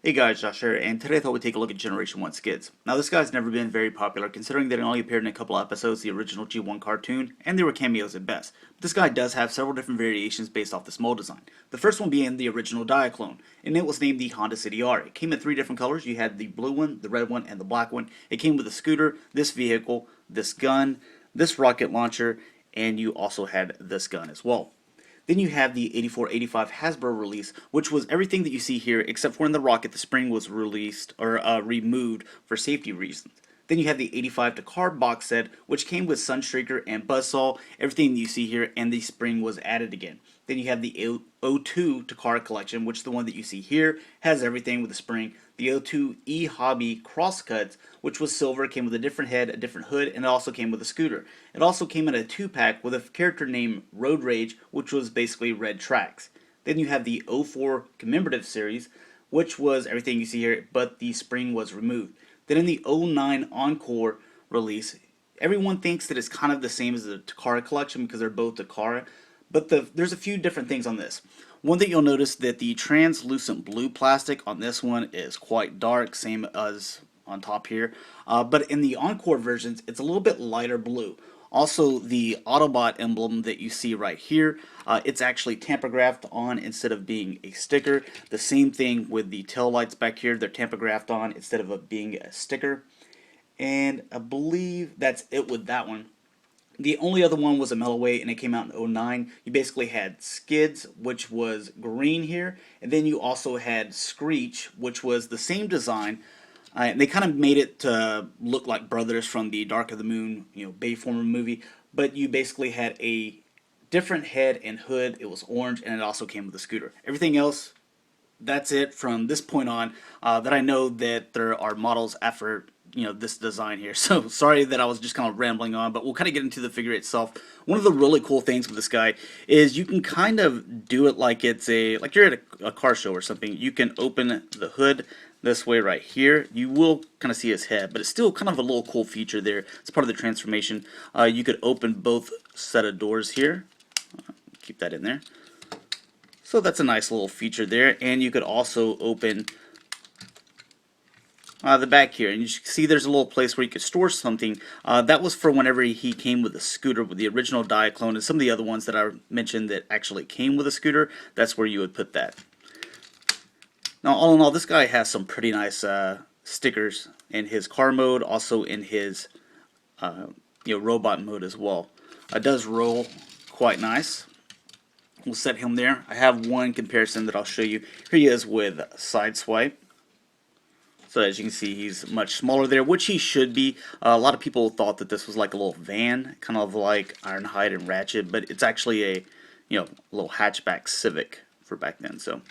Hey guys, Josh here, and today I thought we'd take a look at Generation 1 Skids. Now this guy's never been very popular considering that it only appeared in a couple episodes of the original G1 cartoon, and they were cameos at best. But this guy does have several different variations based off this mold design. The first one being the original Diaclone, and it was named the Honda City R. It came in three different colors. You had the blue one, the red one, and the black one. It came with a scooter, this vehicle, this gun, this rocket launcher, and you also had this gun as well. Then you have the 84-85 Hasbro release, which was everything that you see here, except for in the rocket, the spring was released or removed for safety reasons. Then you have the 85 to card box set, which came with Sunstreaker and Buzzsaw, everything you see here, and the spring was added again. Then you have the O2 to card collection, which is the one that you see here, has everything with the spring. The O2 E Hobby Crosscuts, which was silver, came with a different head, a different hood, and it also came with a scooter. It also came in a 2-pack with a character named Road Rage, which was basically red tracks. Then you have the O4 Commemorative Series, which was everything you see here, but the spring was removed. Then in the '09 Encore release, everyone thinks that it's kind of the same as the Takara collection because they're both Takara, but there's a few different things on this. One that you'll notice that the translucent blue plastic on this one is quite dark, same as on top here. But in the Encore versions, it's a little bit lighter blue. Also, the Autobot emblem that you see right here, it's actually tamper-graphed on instead of being a sticker. The same thing with the tail lights back here, they're tamper-graphed on instead of being a sticker. And I believe that's it with that one. The only other one was a Melloway, and it came out in '09. You basically had Skids, which was green here, and then you also had Screech, which was the same design. They kind of made it to look like brothers from the Dark of the Moon, Bayformer movie, but you basically had a different head and hood. It was orange, and it also came with a scooter. Everything else, that's it from this point on. That I know that there are models after this design here. So sorry that I was just kind of rambling on, but we'll kind of get into the figure itself. One of the really cool things with this guy is you can kind of do it like like you're at a car show or something. You can open the hood this way right here. You will kind of see his head, but it's still kind of a little cool feature there. It's part of the transformation. You could open both set of doors here. Keep that in there. So that's a nice little feature there, and you could also open the back here, and you see there's a little place where you could store something. That was for whenever he came with a scooter with the original Diaclone, and some of the other ones that I mentioned that actually came with a scooter, that's where you would put that. Now, all in all, this guy has some pretty nice stickers in his car mode, also in his robot mode as well. It does roll quite nice. We'll set him there. I have one comparison that I'll show you. Here he is with Sideswipe. So as you can see, he's much smaller there, which he should be. A lot of people thought that this was like a little van, kind of like Ironhide and Ratchet, but it's actually a little hatchback Civic for back then. So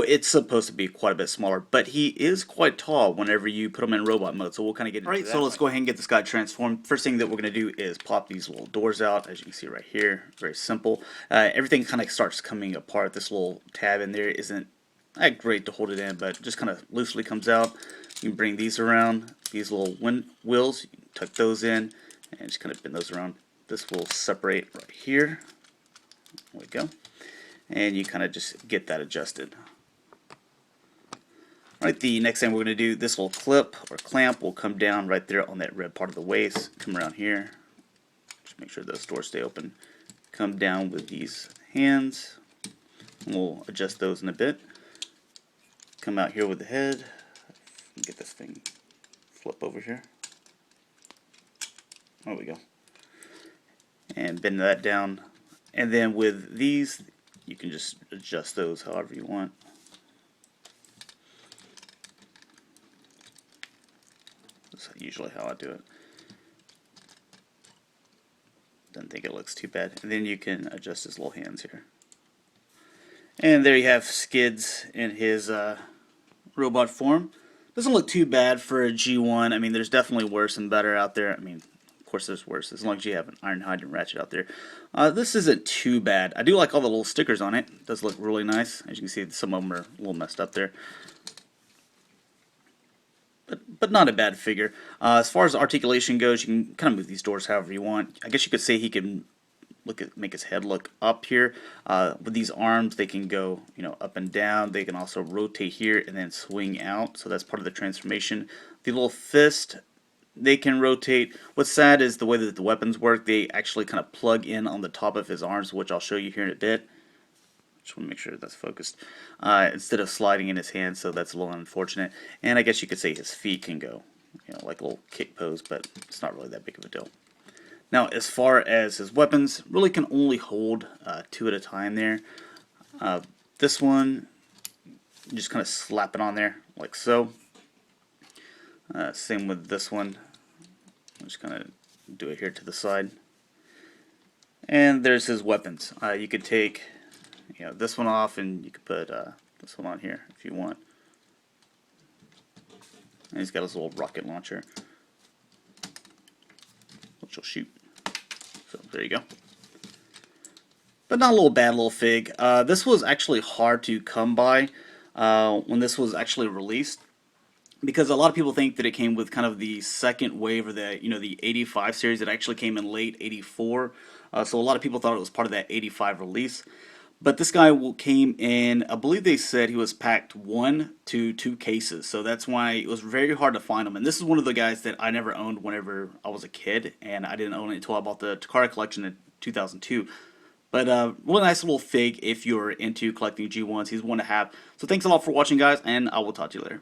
it's supposed to be quite a bit smaller, but he is quite tall whenever you put him in robot mode, so we'll kind of get into that. Alright, so let's go ahead and get this guy transformed. First thing that we're going to do is pop these little doors out, as you can see right here. Very simple. Everything kind of starts coming apart. This little tab in there isn't that great to hold it in, but just kind of loosely comes out. You can bring these around, these little wheels, you can tuck those in, and just kind of bend those around. This will separate right here. There we go. And you kind of just get that adjusted. Alright, the next thing we're going to do, this little clip or clamp will come down right there on that red part of the waist. Come around here. Just make sure those doors stay open. Come down with these hands. We'll adjust those in a bit. Come out here with the head. Get this thing flip over here. There we go. And bend that down. And then with these, you can just adjust those however you want. That's usually how I do it. Don't think it looks too bad. And then you can adjust his little hands here. And there you have Skids in his robot form. Doesn't look too bad for a G1. I mean, there's definitely worse and better out there. I mean, of course there's worse, as long as you have an Ironhide and Ratchet out there. This isn't too bad. I do like all the little stickers on it. It does look really nice. As you can see, some of them are a little messed up there. But not a bad figure. As far as articulation goes, you can kind of move these doors however you want. I guess you could say he can make his head look up here. With these arms, they can go, you know, up and down. They can also rotate here and then swing out. So that's part of the transformation. The little fist, they can rotate. What's sad is the way that the weapons work. They actually kind of plug in on the top of his arms, which I'll show you here in a bit. Just want to make sure that's focused. Instead of sliding in his hand, so that's a little unfortunate. And I guess you could say his feet can go, you know, like a little kick pose, but it's not really that big of a deal. Now, as far as his weapons, really can only hold 2 at a time there. This one, you just kind of slap it on there, like so. Same with this one. I'll just kind of do it here to the side. And there's his weapons. You could take, you know, this one off, and you could put this one on here if you want. And he's got his little rocket launcher, which will shoot. So there you go. But not a little bad little fig. This was actually hard to come by when this was actually released, because a lot of people think that it came with kind of the second wave, or the, you know, the 85 series. It actually came in late 84. So a lot of people thought it was part of that 85 release. But this guy came in, I believe they said he was packed 1 to 2 cases. So that's why it was very hard to find him. And this is one of the guys that I never owned whenever I was a kid. And I didn't own it until I bought the Takara collection in 2002. But really nice little fig if you're into collecting G1s. He's one to have. So thanks a lot for watching, guys, and I will talk to you later.